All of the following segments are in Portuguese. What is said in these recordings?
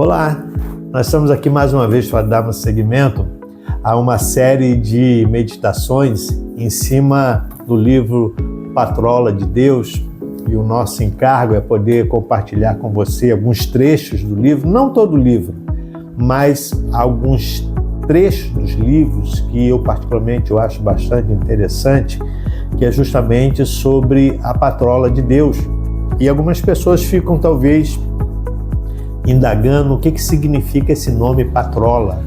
Olá, nós estamos aqui mais uma vez para darmos seguimento a uma série de meditações em cima do livro Patrola de Deus, e o nosso encargo é poder compartilhar com você alguns trechos do livro, não todo o livro, mas alguns trechos dos livros que eu particularmente acho bastante interessante, que é justamente sobre a patrola de Deus. E algumas pessoas ficam talvez indagando o que significa esse nome patrola.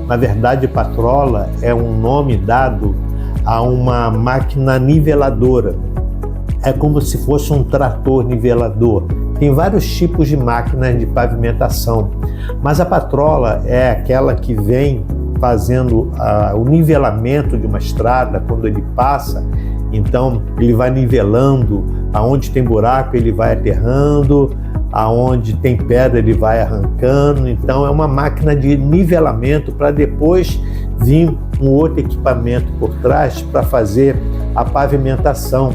Na verdade, patrola é um nome dado a uma máquina niveladora. É como se fosse um trator nivelador. Tem vários tipos de máquinas de pavimentação, mas a patrola é aquela que vem fazendo o nivelamento de uma estrada quando ele passa. Então ele vai nivelando, aonde tem buraco ele vai aterrando, aonde tem pedra ele vai arrancando. Então é uma máquina de nivelamento para depois vir um outro equipamento por trás para fazer a pavimentação.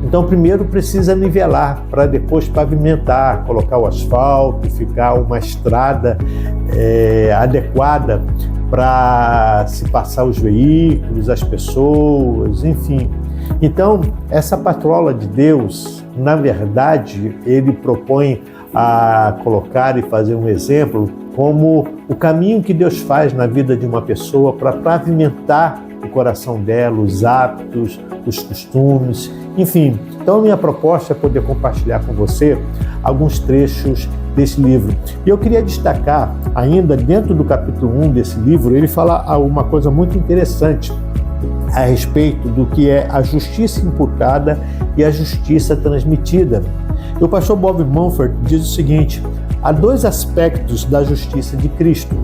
Então primeiro precisa nivelar para depois pavimentar, colocar o asfalto, ficar uma estrada adequada para se passar os veículos, as pessoas, enfim. Então essa patrola de Deus, na verdade, ele propõe a colocar e fazer um exemplo como o caminho que Deus faz na vida de uma pessoa para pavimentar o coração dela, os hábitos, os costumes, enfim. Então, minha proposta é poder compartilhar com você alguns trechos desse livro. E eu queria destacar, ainda dentro do capítulo 1 desse livro, ele fala uma coisa muito interessante a respeito do que é a justiça imputada e a justiça transmitida. E o pastor Bob Mumford diz o seguinte: há dois aspectos da justiça de Cristo.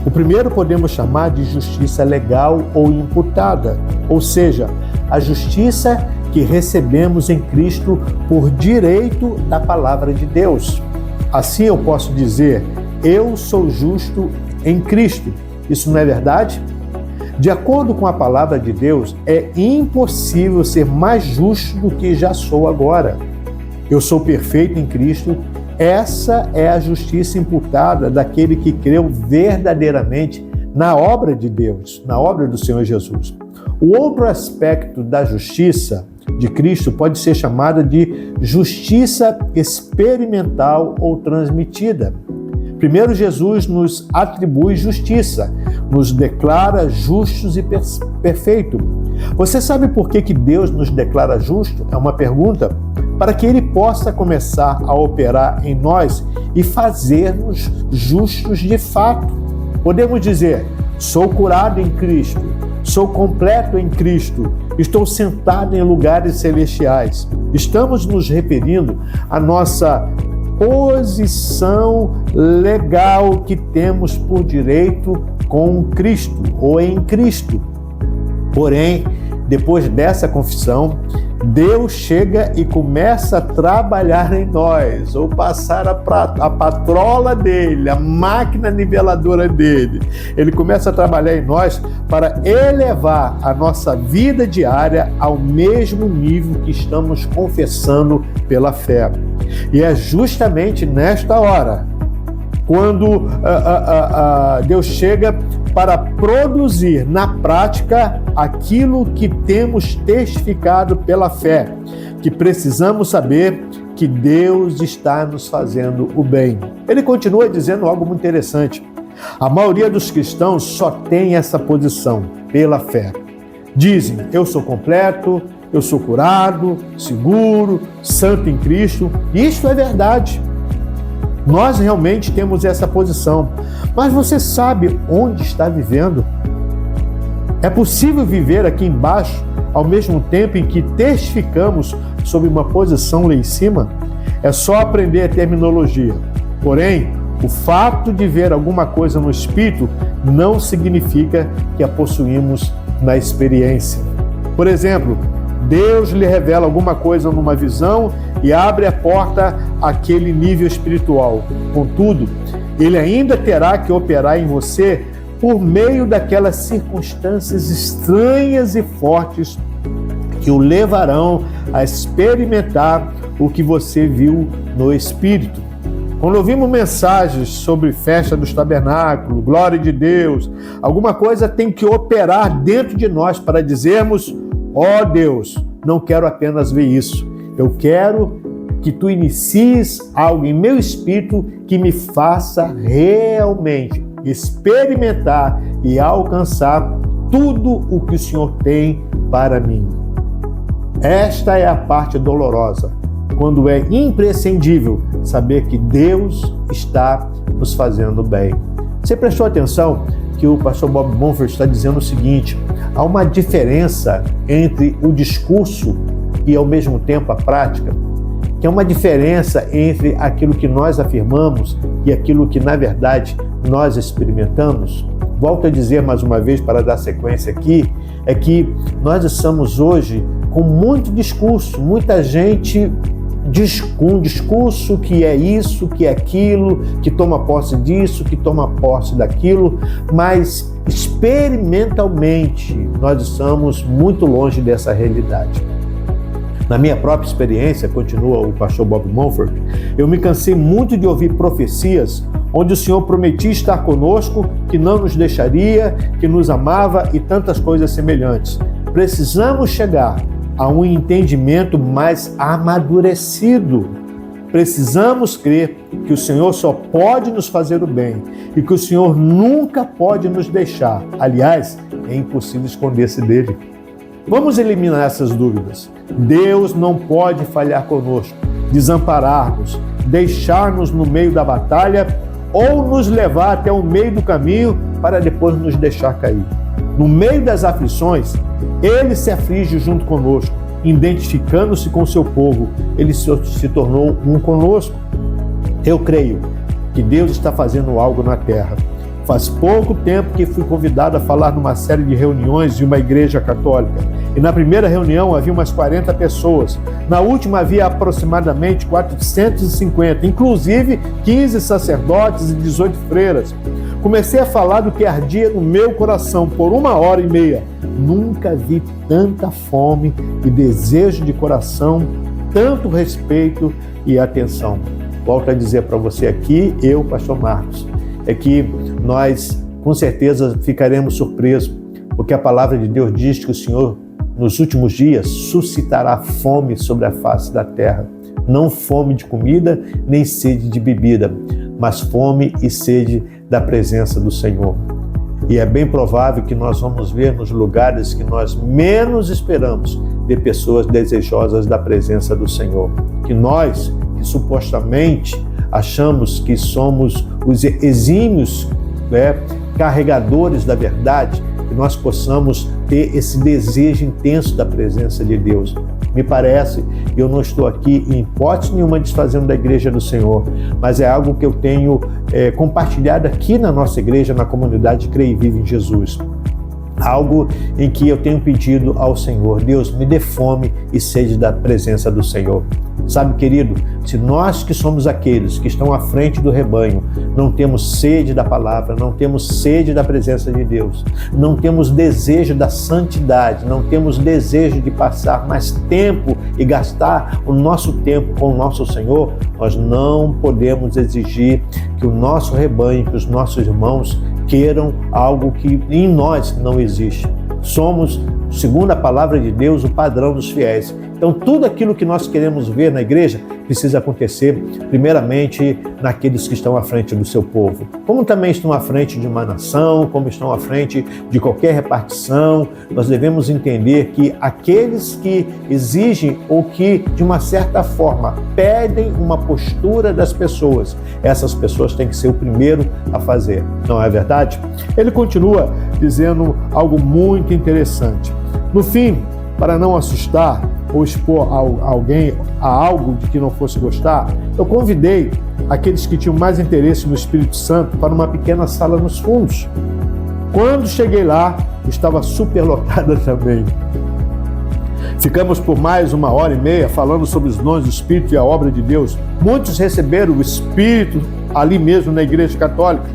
O primeiro podemos chamar de justiça legal ou imputada, ou seja, a justiça que recebemos em Cristo por direito da palavra de Deus. Assim eu posso dizer, eu sou justo em Cristo. Isso não é verdade? De acordo com a palavra de Deus, é impossível ser mais justo do que já sou agora. Eu sou perfeito em Cristo. Essa é a justiça imputada daquele que creu verdadeiramente na obra de Deus, na obra do Senhor Jesus. O outro aspecto da justiça de Cristo pode ser chamada de justiça experimental ou transmitida. Primeiro, Jesus nos atribui justiça, nos declara justos e perfeitos. Você sabe por que Deus nos declara justo? É uma pergunta. Para que Ele possa começar a operar em nós e fazer-nos justos de fato. Podemos dizer, sou curado em Cristo, sou completo em Cristo, estou sentado em lugares celestiais. Estamos nos referindo à nossa posição legal que temos por direito com Cristo ou em Cristo. Porém, depois dessa confissão, Deus chega e começa a trabalhar em nós, ou passar a patrola dele, a máquina niveladora dele. Ele começa a trabalhar em nós para elevar a nossa vida diária ao mesmo nível que estamos confessando pela fé. E é justamente nesta hora, quando Deus chega para produzir na prática aquilo que temos testificado pela fé, que precisamos saber que Deus está nos fazendo o bem. Ele continua dizendo algo muito interessante. A maioria dos cristãos só tem essa posição, pela fé. Dizem, eu sou completo, eu sou curado, seguro, santo em Cristo. Isto é verdade. Nós realmente temos essa posição, mas você sabe onde está vivendo? É possível viver aqui embaixo ao mesmo tempo em que testificamos sobre uma posição lá em cima? É só aprender a terminologia. Porém, o fato de ver alguma coisa no Espírito não significa que a possuímos na experiência. Por exemplo, Deus lhe revela alguma coisa numa visão e abre a porta àquele nível espiritual. Contudo, Ele ainda terá que operar em você por meio daquelas circunstâncias estranhas e fortes que o levarão a experimentar o que você viu no Espírito. Quando ouvimos mensagens sobre festa dos tabernáculos, glória de Deus, alguma coisa tem que operar dentro de nós para dizermos: ó Deus, não quero apenas ver isso, eu quero que tu inicies algo em meu espírito que me faça realmente experimentar e alcançar tudo o que o Senhor tem para mim. Esta é a parte dolorosa, quando é imprescindível saber que Deus está nos fazendo bem. Você prestou atenção que o pastor Bob Mumford está dizendo o seguinte: há uma diferença entre o discurso e ao mesmo tempo a prática, que é uma diferença entre aquilo que nós afirmamos e aquilo que na verdade nós experimentamos. Volto a dizer mais uma vez para dar sequência aqui, é que nós estamos hoje com muito discurso, muita gente com um discurso que é isso, que é aquilo, que toma posse disso, que toma posse daquilo, mas experimentalmente nós estamos muito longe dessa realidade. Na minha própria experiência, continua o pastor Bob Mumford, eu me cansei muito de ouvir profecias onde o Senhor prometia estar conosco, que não nos deixaria, que nos amava e tantas coisas semelhantes. Precisamos chegar a um entendimento mais amadurecido. Precisamos crer que o Senhor só pode nos fazer o bem e que o Senhor nunca pode nos deixar. Aliás, é impossível esconder-se dele. Vamos eliminar essas dúvidas. Deus não pode falhar conosco, desamparar-nos, deixar-nos no meio da batalha ou nos levar até o meio do caminho para depois nos deixar cair. No meio das aflições, Ele se aflige junto conosco, identificando-se com o seu povo. Ele se tornou um conosco. Eu creio que Deus está fazendo algo na terra. Faz pouco tempo que fui convidado a falar numa série de reuniões de uma igreja católica. E na primeira reunião havia umas 40 pessoas. Na última havia aproximadamente 450, inclusive 15 sacerdotes e 18 freiras. Comecei a falar do que ardia no meu coração por 1h30. Nunca vi tanta fome e desejo de coração, tanto respeito e atenção. Volto a dizer para você aqui, eu, pastor Marcos, é que nós com certeza ficaremos surpresos, porque a palavra de Deus diz que o Senhor, nos últimos dias, suscitará fome sobre a face da terra. Não fome de comida, nem sede de bebida, mas fome e sede da presença do Senhor. E é bem provável que nós vamos ver nos lugares que nós menos esperamos ver pessoas desejosas da presença do Senhor. Que nós, que supostamente achamos que somos os exímios carregadores da verdade, que nós possamos ter esse desejo intenso da presença de Deus. Me parece, eu não estou aqui em hipótese nenhuma desfazendo da igreja do Senhor, mas é algo que eu tenho compartilhado aqui na nossa igreja, na comunidade Crê e Vive em Jesus. Algo em que eu tenho pedido ao Senhor: Deus, me dê fome e sede da presença do Senhor. Sabe, querido, se nós que somos aqueles que estão à frente do rebanho não temos sede da palavra, não temos sede da presença de Deus, não temos desejo da santidade, não temos desejo de passar mais tempo e gastar o nosso tempo com o nosso Senhor, nós não podemos exigir que o nosso rebanho, que os nossos irmãos queiram algo que em nós não existe. Somos, segundo a palavra de Deus, o padrão dos fiéis. Então, tudo aquilo que nós queremos ver na igreja precisa acontecer, primeiramente, naqueles que estão à frente do seu povo. Como também estão à frente de uma nação, como estão à frente de qualquer repartição, nós devemos entender que aqueles que exigem ou que, de uma certa forma, pedem uma postura das pessoas, essas pessoas têm que ser o primeiro a fazer. Não é verdade? Ele continua dizendo algo muito interessante. No fim, para não assustar ou expor alguém a algo de que não fosse gostar, eu convidei aqueles que tinham mais interesse no Espírito Santo para uma pequena sala nos fundos. Quando cheguei lá, estava superlotada também. Ficamos por mais 1h30 falando sobre os dons do Espírito e a obra de Deus. Muitos receberam o Espírito ali mesmo na Igreja Católica.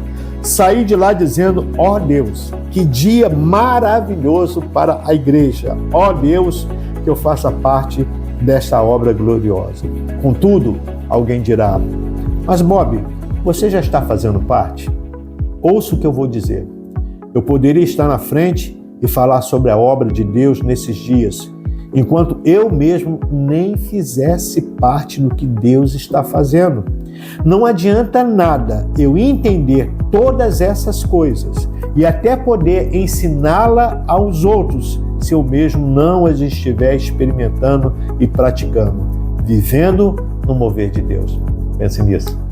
Saí de lá dizendo: ó Deus, que dia maravilhoso para a igreja. Ó Deus, que eu faça parte desta obra gloriosa. Contudo, alguém dirá: Mas Bob, você já está fazendo parte? Ouça o que eu vou dizer. Eu poderia estar na frente e falar sobre a obra de Deus nesses dias, enquanto eu mesmo nem fizesse parte do que Deus está fazendo. Não adianta nada eu entender todas essas coisas e até poder ensiná-la aos outros se eu mesmo não as estiver experimentando e praticando, vivendo no mover de Deus. Pense nisso.